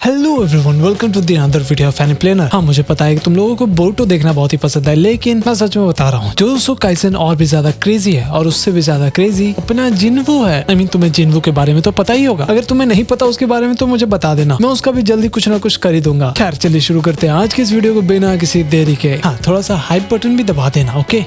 Hello everyone, welcome to the another video of any planner. हाँ, मुझे पता है कि तुम लोगों को बोरुतो देखना बहुत ही पसंद है, लेकिन मैं सच में बता रहा हूँ, जुजुत्सु काइसेन और भी ज्यादा क्रेजी है और उससे भी ज्यादा क्रेजी अपना जिन्वू है। आई मीन, तुम्हें जिन्वू के बारे में तो पता ही होगा। अगर तुम्हें नहीं पता उसके बारे में तो मुझे बता देना, मैं उसका भी जल्दी कुछ ना कुछ कर ही दूंगा। खैर, चलिए शुरू करते हैं आज की इस वीडियो को बिना किसी देरी के। हाँ, थोड़ा सा हाइप बटन भी दबा देना, ओके।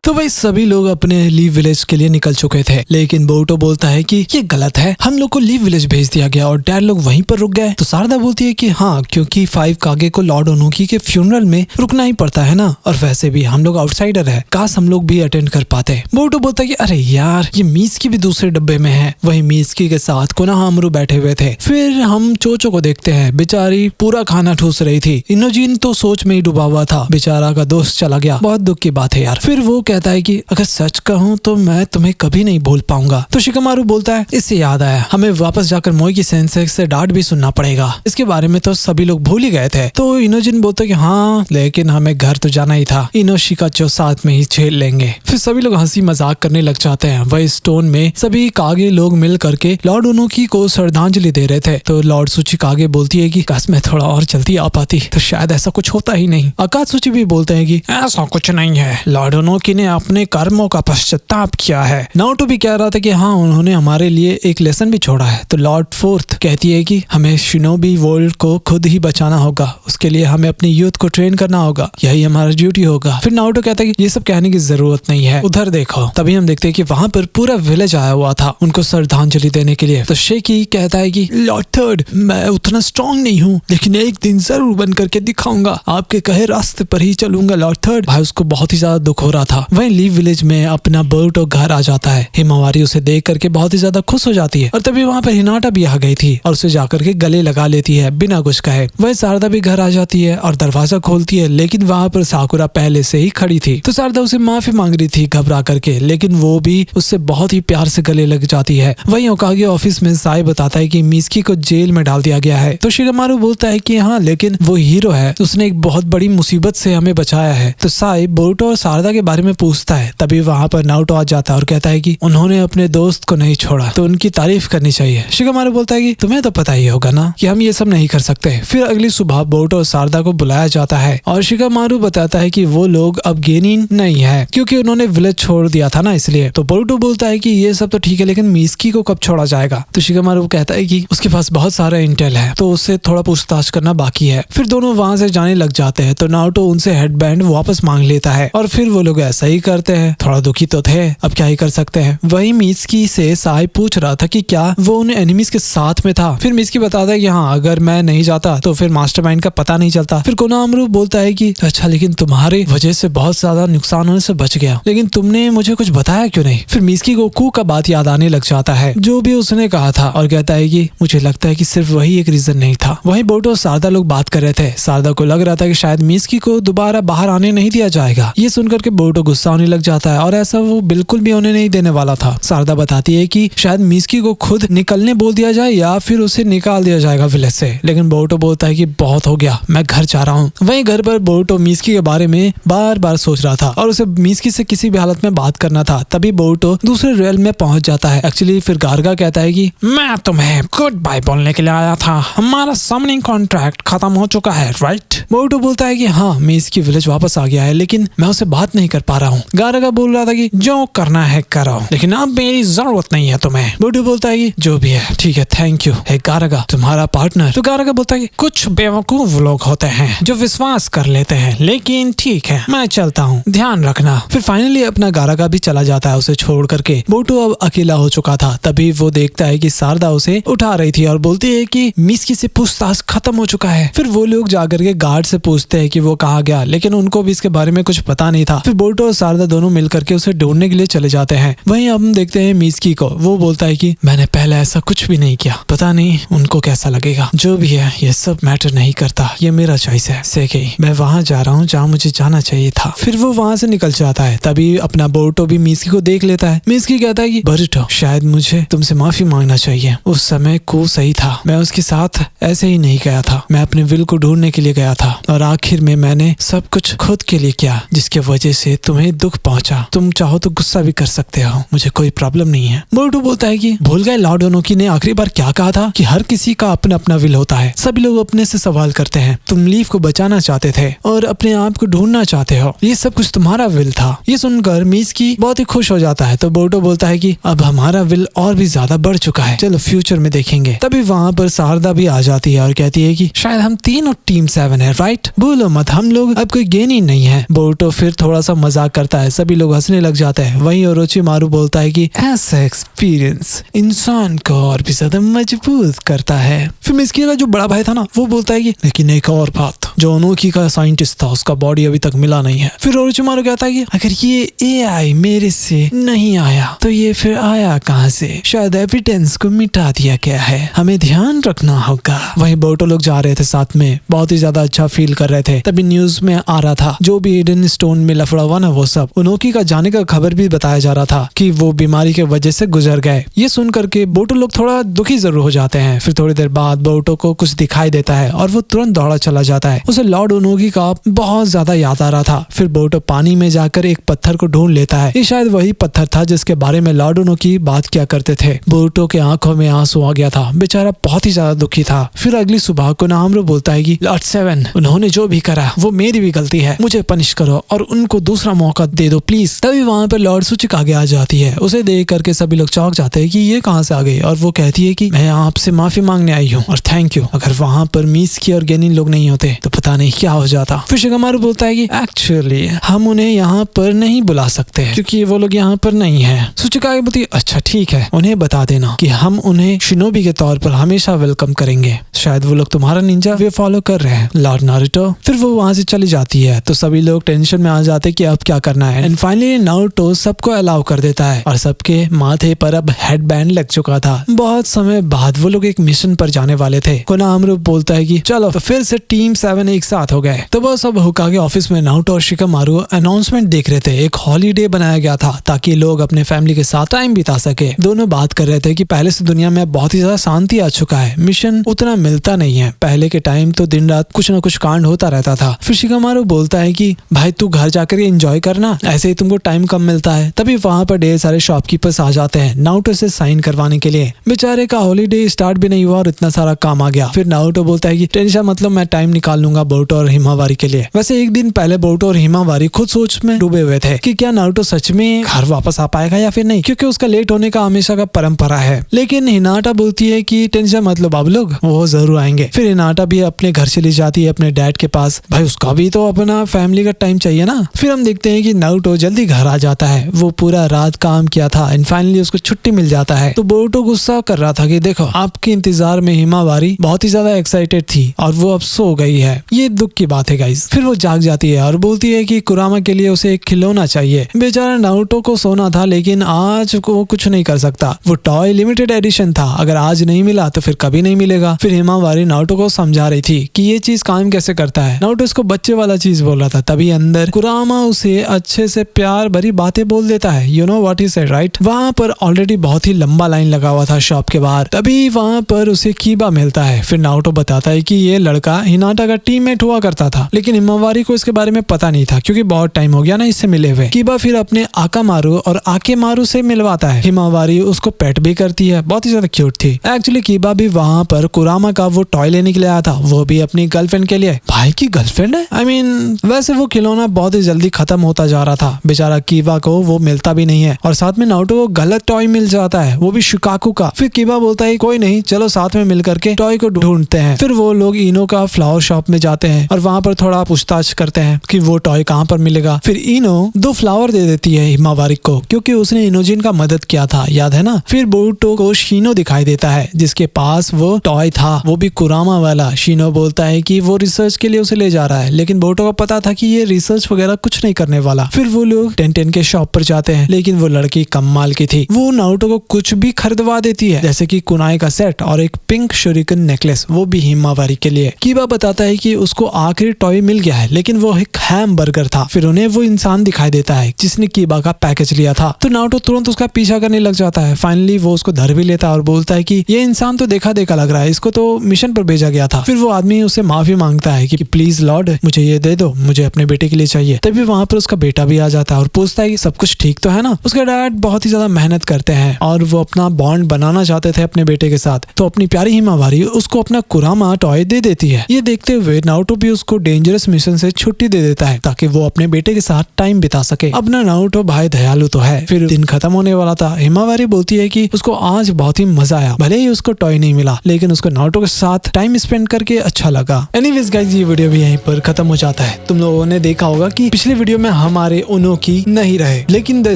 तो भाई सभी लोग अपने लीव विलेज के लिए निकल चुके थे, लेकिन बोरुतो बोलता है कि ये गलत है, हम लोग को लीव विलेज भेज दिया गया और डैड लोग वहीं पर रुक गए। तो शारदा बोलती है कि हाँ, क्योंकि 5 कागे को लॉर्ड ओनोकी के फ्यूनरल में रुकना ही पड़ता है ना, और वैसे भी हम लोग आउटसाइडर है, काश हम लोग भी अटेंड कर पाते। बोरुतो बोलता है कि अरे यार, ये मीस्की भी दूसरे डब्बे में है। वही मीस्की के साथ कोनोहामारू बैठे हुए थे। फिर हम चोचो को देखते हैं, बेचारी पूरा खाना ठूस रही थी। इनोजिन तो सोच में ही डूबा हुआ था, बेचारा का दोस्त चला गया। बहुत दुख की बात है यार। फिर वो कहता है कि अगर सच कहूँ तो मैं तुम्हें कभी नहीं भूल पाऊंगा। तो शिकामारू बोलता है, इससे याद आया, हमें वापस जाकर मोई की सेंसेई से डांट भी सुनना पड़ेगा। इसके बारे में तो सभी लोग भूल ही गए थे। तो इनोजिन बोलता है कि हाँ, लेकिन हमें घर तो जाना ही था, इनोशिकाचो साथ में ही झेल लेंगे। फिर सभी लोग हंसी मजाक करने लग जाते हैं। वही स्टोन में सभी कागे लोग मिल करके लॉर्ड ओनोकी को श्रद्धांजलि दे रहे थे। तो लॉर्ड सुची कागे बोलती है कि काश मैं थोड़ा और जल्दी आ पाती तो शायद ऐसा कुछ होता ही नहीं। अकात्सुची भी बोलते हैं कि ऐसा कुछ नहीं है, लॉर्ड ओनोकी ने अपने कर्मों का पश्चाताप किया है। नाओटो भी कह रहा था कि हाँ, उन्होंने हमारे लिए एक लेसन भी छोड़ा है। तो लॉर्ड फोर्थ कहती है कि हमें शिनोबी वर्ल्ड को खुद ही बचाना होगा, उसके लिए हमें अपनी यूथ को ट्रेन करना होगा, यही हमारा ड्यूटी होगा। फिर नाओटो कहता है कि ये सब कहने की जरूरत नहीं है, उधर देखो। तभी हम देखते हैं कि वहां पर पूरा विलेज आया हुआ था उनको श्रद्धांजलि देने के लिए। तो शेकी कहता है कि लॉर्ड थर्ड, मैं उतना स्ट्रॉन्ग नहीं हूँ, लेकिन एक दिन जरूर बन करके दिखाऊंगा, आपके कहे रास्ते पर ही चलूंगा लॉर्ड थर्ड। भाई उसको बहुत ही ज्यादा दुख हो रहा था। वहीं लीव विलेज में अपना बोरुतो घर आ जाता है। हिमावारी उसे देख करके बहुत ही ज्यादा खुश हो जाती है, और तभी वहाँ पर हिनाटा भी आ गई थी और उसे जाकर के गले लगा लेती है बिना कुछ कहे। वही शारदा भी घर आ जाती है और दरवाजा खोलती है, लेकिन वहाँ पर साकुरा पहले से ही खड़ी थी। तो शारदा उसे माफी मांग रही थी घबरा करके, लेकिन वो भी उससे बहुत ही प्यार से गले लग जाती है। वहीं ओकागे ऑफिस में साई बताता है कि मिस्की को जेल में डाल दिया गया है। तो शिकामारू बोलता है कि हाँ, लेकिन वो हीरो है, उसने एक बहुत बड़ी मुसीबत से हमें बचाया है। तो साई बोरुतो और शारदा के बारे में पूछता है। तभी वहाँ पर नाओटो आ जाता है और कहता है कि उन्होंने अपने दोस्त को नहीं छोड़ा, तो उनकी तारीफ करनी चाहिए। शिकामारू बोलता है कि तुम्हें तो पता ही होगा ना कि हम ये सब नहीं कर सकते। फिर अगली सुबह बोरुतो और शारदा को बुलाया जाता है और शिकामारू बताता है कि वो लोग अब गेनिन नहीं है, क्योंकि उन्होंने विलेज छोड़ दिया था ना, इसलिए। तो बोरुतो बोलता है कि ये सब तो ठीक है, लेकिन मिस्की को कब छोड़ा जाएगा। तो शिकामारू कहता है कि उसके पास बहुत सारा इंटेल है, तो उससे थोड़ा पूछताछ करना बाकी है। फिर दोनों वहां से जाने लग जाते हैं। तो नाओटो उनसे हेडबैंड वापस मांग लेता है और फिर वो लोग ऐसा ही करते हैं। थोड़ा दुखी तो थे, अब क्या ही कर सकते हैं। वही मिस्की से साई पूछ रहा था कि क्या वो उन एनिमीज के साथ में था। फिर मिस्की बताता है कि हाँ, अगर मैं नहीं जाता तो फिर मास्टरमाइंड का पता नहीं चलता। फिर कोनोहामारू बोलता है कि अच्छा, लेकिन तुम्हारे वजह से बहुत ज्यादा नुकसान होने से बच गया, लेकिन तुमने मुझे कुछ बताया क्यों नहीं। फिर मिस्की को कू का बात याद आने लग जाता है, जो भी उसने कहा था, और कहता है कि मुझे लगता है कि सिर्फ वही एक रीजन नहीं था। वहीं बोरुतो और शारदा लोग बात कर रहे थे। शारदा को लग रहा था कि शायद मिस्की को दोबारा बाहर आने नहीं दिया जाएगा। ये सुनकर के बोरुतो गुस्सा होने लग जाता है, और ऐसा वो बिल्कुल भी होने नहीं देने वाला था। शारदा बताती है कि शायद मिस्की को खुद निकलने बोल दिया जाए या फिर उसे निकाल दिया जाएगा विलेज से, लेकिन बोरुतो बोलता है कि बहुत हो गया, मैं घर जा रहा हूँ। वहीं घर पर बोरुतो मिस्की के बारे में बार बार सोच रहा था और उसे मिस्की से किसी भी हालत में बात करना था। तभी बोरुतो दूसरे रेल में पहुंच जाता है। एक्चुअली फिर गार्गा कहता है कि मैं तुम्हें गुड बाय बोलने के लिए आया था, हमारा समनिंग कॉन्ट्रैक्ट खत्म हो चुका है, राइट। बोरुतो बोलता है कि हाँ, मिस्की विलेज वापस आ गया है, लेकिन मैं उससे बात नहीं कर पा रहा हूँ। गार्गा बोल रहा था कि जो करना है करो, लेकिन अब मेरी जरूरत नहीं है तुम्हें। बोरुतो बोलता है कि जो भी है ठीक है, थैंक यू। है गार्गा तुम्हारा पार्टनर। तो गार्गा बोलता है कि कुछ बेवकूफ लोग होते हैं जो विश्वास कर लेते हैं, लेकिन ठीक है, मैं चलता हूँ, ध्यान रखना। फिर फाइनली अपना गार्गा भी चला जाता है उसे छोड़ करके। बोरुतो अब अकेला हो चुका था। तभी वो देखता है कि शारदा उसे उठा रही थी और बोलती है कि मिस्की से पूछताछ खत्म हो चुका है। फिर वो लोग जाकर के गार्ड से पूछते हैं कि वो कहाँ गया, लेकिन उनको भी इसके बारे में कुछ पता नहीं था। फिर बोरुतो और शारदा दोनों मिलकर के उसे ढूंढने के लिए चले जाते हैं। वहीं हम देखते हैं मिस्की को, वो बोलता है कि मैंने पहले ऐसा कुछ भी नहीं किया, पता नहीं उनको कैसा लगेगा। जो भी है, ये सब मैटर नहीं करता, ये मेरा चॉइस है। सेकेई, मैं वहाँ जा रहा हूँ जहाँ मुझे जाना चाहिए था। फिर वो वहाँ से निकल जाता है। तभी अपना बोरुतो भी मिस्की को देख लेता है। मिस्की कहता है कि बोरुतो, शायद मुझे तुमसे माफी मांगना चाहिए, उस समय को सही था, मैं उसके साथ ऐसे ही नहीं गया था, मैं अपने विल को ढूंढने के लिए गया था और आखिर में मैंने सब कुछ खुद के लिए किया, जिसकी वजह से तुम्हें तुम्हें दुख पहुंचा, तुम चाहो तो गुस्सा भी कर सकते हो, मुझे कोई प्रॉब्लम नहीं है। बोरुतो बोलता है कि भूल गए लॉर्ड ओनोकी ने आखिरी बार क्या कहा था कि हर किसी का अपना अपना विल होता है। सभी लोग अपने से सवाल करते हैं, तुम लीफ को बचाना चाहते थे और अपने आप को ढूंढना चाहते हो, ये सब कुछ तुम्हारा विल था। ये सुनकर मिज़ुकी बहुत ही खुश हो जाता है। तो बोरुतो बोलता है कि अब हमारा विल और भी ज्यादा बढ़ चुका है, चलो फ्यूचर में देखेंगे। तभी वहाँ पर सारदा भी आ जाती है और कहती है कि शायद हम तीनों टीम 7 है, राइट? भूलो मत, हम लोग अब कोई गेन ही नहीं है। बोरुतो फिर थोड़ा सा मजाक करता है, सभी लोग हंसने लग जाते हैं। वहीं ओरोचिमारू बोलता है कि ऐसा एक्सपीरियंस इंसान को और भी ज्यादा मजबूत करता है। फिर मिज़ुकी का जो बड़ा भाई था ना, वो बोलता है कि लेकिन एक और बात, जो ओनोकी का साइंटिस्ट था उसका बॉडी अभी तक मिला नहीं है। फिर ओरोचिमारू कहता है कि अगर ये एआई मेरे से नहीं आया तो ये फिर आया कहाँ से? शायद एविडेंस को मिटा दिया गया है, हमें ध्यान रखना होगा। वहीं बोरुतो लोग जा रहे थे साथ में, बहुत ही ज्यादा अच्छा फील कर रहे थे। तभी न्यूज में आ रहा था जो भी हिडन स्टोन में लफड़ा हुआ ना, वो सब ओनोकी का जाने का खबर भी बताया जा रहा था कि वो बीमारी के वजह से गुजर गए। ये सुन करके बोरुतो लोग थोड़ा दुखी जरूर हो जाते हैं। फिर थोड़ी देर बाद बोरुतो को कुछ दिखाई देता है और वो तुरंत दौड़ा चला जाता है। उसे लॉर्ड ओनोकी का बहुत ज्यादा याद आ रहा था। फिर बोरुतो पानी में जाकर एक पत्थर को ढूंढ लेता है। ये शायद वही पत्थर था जिसके बारे में लॉर्ड ओनोकी बात किया करते थे। बोरुतो के आंखों में आंसू आ गया था, बेचारा बहुत ही ज्यादा दुखी था। फिर अगली सुबह कोनाहामारू बोलता है कि लॉर्ड 7, उन्होंने जो भी करा वो मेरी भी गलती है, मुझे पनिश करो और उनको दूसरा मौका दे दो प्लीज। तभी वहाँ पर लॉर्ड सूचिक आगे आ जाती है। उसे देख करके सभी लोग चौंक जाते हैं कि ये कहाँ से आ गई, और वो कहती है कि मैं आपसे माफी मांगने आई हूँ और थैंक यू। अगर वहाँ पर मिज़ुकी और गेनिन लोग नहीं होते तो पता नहीं क्या हो जाता। फिर शिगामारू बोलता है कि एक्चुअली हम उन्हें यहाँ पर नहीं बुला सकते क्योंकि वो लोग यहाँ पर नहीं है। सूचिका आगे बोलती है अच्छा ठीक है, उन्हें बता देना कि हम उन्हें शिनोबी के तौर पर हमेशा वेलकम करेंगे, शायद वो लोग तुम्हारा निंजा वे फॉलो कर रहे हैं लॉर्ड नारुतो। फिर वो वहाँ से चली जाती है तो सभी लोग टेंशन में आ जाते कि अब क्या करना है। एंड फाइनली नारुतो सबको अलाउ कर देता है और सबके माथे पर अब हेडबैंड लग चुका था। बहुत समय बाद वो लोग एक मिशन पर जाने वाले थे। कोनाहामारू बोलता है कि चलो तो फिर से टीम 7 एक साथ हो गए। तो वो सब होकागे ऑफिस में नारुतो और शिगामारू अनाउंसमेंट देख रहे थे। एक हॉलीडे बनाया गया था ताकि लोग अपने फैमिली के साथ टाइम बिता सके। दोनों बात कर रहे थे कि पहले से दुनिया में बहुत ही ज्यादा शांति आ चुका है, मिशन उतना मिलता नहीं है। पहले के टाइम तो दिन रात कुछ न कुछ कांड होता रहता था। फिर शिगामारू बोलता है कि भाई तू घर जाकर एंजॉय करना, ऐसे ही तुमको टाइम कम मिलता है। तभी वहाँ पर ढेर सारे शॉपकीपर्स आ जाते हैं नारुतो से साइन करवाने के लिए। बेचारे का हॉलीडे स्टार्ट भी नहीं हुआ और इतना सारा काम आ गया। फिर नारुतो बोलता है कि टेंशन मतलब मैं टाइम निकाल लूंगा बोरुतो और हिमावारी के लिए। वैसे एक दिन पहले बोरुतो और हिमावारी खुद सोच में डूबे हुए थे कि क्या नारुतो सच में घर वापस आ पाएगा या फिर नहीं, क्योंकि उसका लेट होने का हमेशा का परंपरा है। लेकिन हिनाटा बोलती है कि टेंशन मतलब आप लोग वो जरूर आएंगे। फिर हिनाटा भी अपने घर चली जाती है अपने डैड के पास, भाई उसका भी तो अपना फैमिली का टाइम चाहिए ना। फिर हम देखते हैं कि नारुतो जल्दी घर आ जाता है, वो पूरा रात काम किया था एंड फाइनली उसको छुट्टी मिल जाता है। तो बोरुतो गुस्सा कर रहा था कि देखो आपके इंतजार में हिमावारी बहुत ही ज्यादा एक्साइटेड थी और वो अब सो गई है, ये दुख की बात है गाइस। फिर वो जाग जाती है और बोलती है कि कुरामा के लिए उसे एक खिलौना चाहिए। बेचारा नारुतो को सोना था लेकिन आज वो कुछ नहीं कर सकता, वो टॉय लिमिटेड एडिशन था, अगर आज नहीं मिला तो फिर कभी नहीं मिलेगा। फिर हिमावारी नारुतो को समझा रही थी कि ये चीज काम कैसे करता है। नारुतो इसको बच्चे वाला चीज बोल रहा था, तभी अंदर कुरामा उसे अच्छे से प्यार भरी बातें बोल देता है। You know what he said right. वहाँ पर ऑलरेडी बहुत ही लंबा लाइन लगा हुआ था शॉप के बाहर। तभी वहाँ पर उसे कीबा मिलता है। फिर नारुतो बताता है कि ये लड़का हिनाटा का टीममेट हुआ करता था, लेकिन हिमावारी को इसके बारे में पता नहीं था क्योंकि बहुत टाइम हो गया ना इससे मिले हुए। कीबा फिर अपने आकामारू और आकेमारू से मिलवाता है। हिमावारी उसको पेट भी करती है, बहुत ही ज्यादा क्यूट थी। एक्चुअली कीबा भी वहाँ पर कुरामा का वो टॉय लेने के लिए आया था, वो भी अपनी गर्लफ्रेंड के लिए। भाई की गर्लफ्रेंड है, आई मीन वैसे वो खिलौना बहुत ही जल्दी खत्म होता जा रहा था। बेचारा कीबा को वो मिलता भी नहीं है और साथ में नारुतो को गलत टॉय मिल जाता है, वो भी शिकाकू का। फिर कीबा बोलता है कोई नहीं, चलो साथ में मिल करके टॉय को ढूंढते हैं। फिर वो लोग इनो का फ्लावर शॉप में जाते हैं और वहाँ पर थोड़ा पूछताछ करते हैं कि वो टॉय कहाँ पर मिलेगा। फिर इनो 2 फ्लावर दे देती है हिमावारी को क्योंकि उसने इनोजिन का मदद किया था, याद है ना। फिर बोरुतो को शीनो दिखाई देता है जिसके पास वो टॉय था, वो भी कुरामा वाला। शीनो बोलता है कि वो रिसर्च के लिए उसे ले जा रहा है, लेकिन बोरुतो को पता था कि ये रिसर्च वगैरह कुछ नहीं करने वाला। फिर वो लोग टेन के शॉप पर जाते हैं, लेकिन वो लड़की कमाल की थी, वो नारुतो को कुछ भी खरीदवा देती है, जैसे कि कुनाई का सेट और एक पिंक शूरिकन नेकलेस, वो भी हिमावारी के लिए। कीबा बताता है कि उसको आखिरी टॉय मिल गया है, लेकिन वो एक हैम बर्गर था। फिर उन्हें वो इंसान दिखाई देता है जिसने कीबा का पैकेज लिया था, तो नारुतो तुरंत उसका पीछा करने लग जाता है। फाइनली वो उसको धर भी लेता है और बोलता है कि ये इंसान तो देखा देखा लग रहा है, इसको तो मिशन पर भेजा गया था। फिर वो आदमी उससे माफी मांगता है कि प्लीज लॉर्ड मुझे ये दे दो, मुझे अपने बेटे के लिए चाहिए। तभी वहाँ पर उसका उसका बेटा भी आ जाता है और पूछता है कि सब कुछ ठीक तो है ना। उसके डैड बहुत ही ज्यादा मेहनत करते हैं और वो अपना बॉन्ड बनाना चाहते थे अपने बेटे के साथ, तो अपनी प्यारी हिमावारी उसको अपना कुरामा टॉय दे देती है। ये देखते हुए नारुतो भी उसको डेंजरस मिशन से छुट्टी दे देता है ताकि वो अपने बेटे के साथ टाइम बिता सके। अपना नारुतो भाई दयालु तो है। फिर दिन खत्म होने वाला था। हिमावारी बोलती है कि उसको आज बहुत ही मजा आया, भले ही उसको टॉय नहीं मिला लेकिन उसको नारुतो के साथ टाइम स्पेंड करके अच्छा लगा। एनीवेज गाइस, ये वीडियो भी यहीं पर खत्म हो जाता है। तुम लोगों ने देखा होगा कि पिछले वीडियो में हमारे उनोकी नहीं रहे, लेकिन the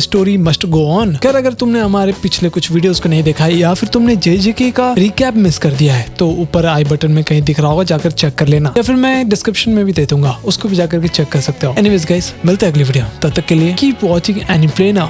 story must go on. अगर तुमने हमारे पिछले कुछ वीडियोस को नहीं देखा है या फिर तुमने JJK का रिकैप मिस कर दिया है तो ऊपर आई बटन में कहीं दिख रहा होगा, जाकर चेक कर लेना, या फिर मैं डिस्क्रिप्शन में भी दे दूंगा, उसको भी जाकर के चेक कर सकते हो। एनीवेज गाइस, मिलते हैं अगली वीडियो, तब तक के लिए कीप वॉचिंग एनीमे प्लेनर।